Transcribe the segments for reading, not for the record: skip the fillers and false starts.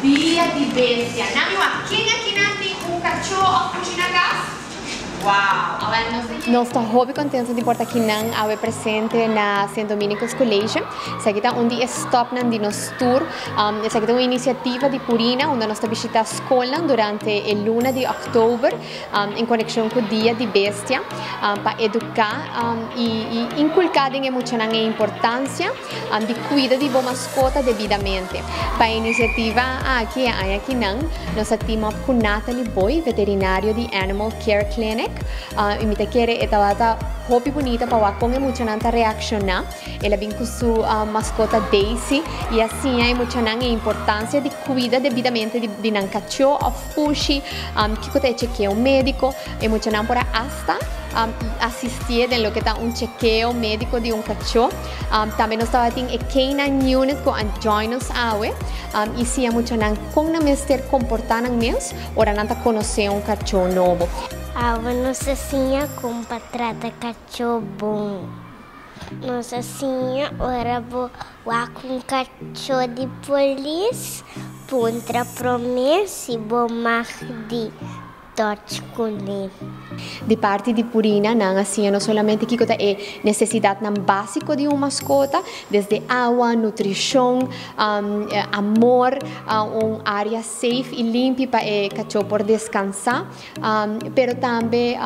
Dia de bestia. Nami wa quem nati um cachorro aqui na casa? Wow! Nós estamos muito contentes de portar aqui ao presente na St. Dominico's College. Essa aqui é um dia stop de nosso tour. Essa aqui é uma iniciativa de Purina, onde nós estamos visitando a escola durante a luna de outubro, em conexão com o Dia de Bestia, para educar e inculcar em emocionar a importância de cuidar de boa mascota devidamente. Para a iniciativa aqui nós estamos com Natalie Boy, veterinário de Animal Care Clinic. E me quer esta hobby bonita para com emocionante reaccionar. Ela vem com sua mascota Daisy e assim é emocionante a importância de cuidar devidamente de um cachorro ou fuxi, que tem chequeio médico, emocionante para hasta assistir em lo que está chequeio médico de cachorro. Também nós estamos em canine unit com a joinus awe e se emocionante com o mestre comportar meus, ora não conhecer cachorro novo. Nossa Senhora com trata cachorro bom. Nossa Senhora ora vou lá com cachorro de polícia, contra promessa e bom de touch com ele. De parte de Purina, não somente que é necessidade básica de uma mascota, desde água, nutrição, amor, uma área safe e limpa para o cachorro por descansar, pero também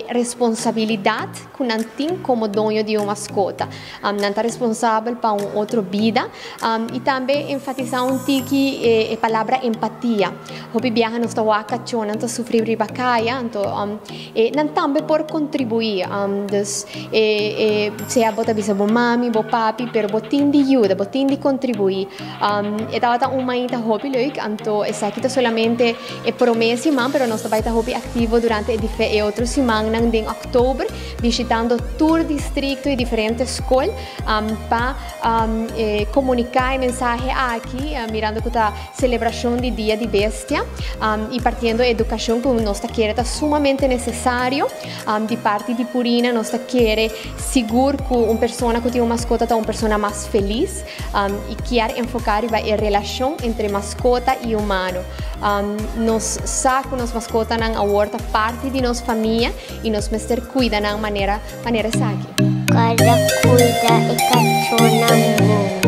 responsabilidade que não tem como dono de uma mascota, não está responsável para uma outra vida e também enfatizar a palavra empatia. Hoje viaja nossa cachorro não está sofrer de bacaia, então não também por contribuir, seja bota bisa bo mami, bo papi, pero botin de ajuda, botin de contribuir. Estava uma ita hobby leuk, então essa aqui solamente é promessa, pero nós também tá hobby ativo durante outras semanas em outubro, visitando todo distrito e diferentes escolas para comunicar a mensagem aqui, mirando que a celebração de Dia de Bestia e partindo a educação que nós queremos sumamente necessário de parte de Purina. Nós queremos seguro que uma pessoa que tem uma mascota é uma pessoa mais feliz e quer enfocar a relação entre mascota e humano. Nós sabemos que nossa mascota é parte de nossa família e nós mestre cuida de maneira sábia. Cada cuida e cachorro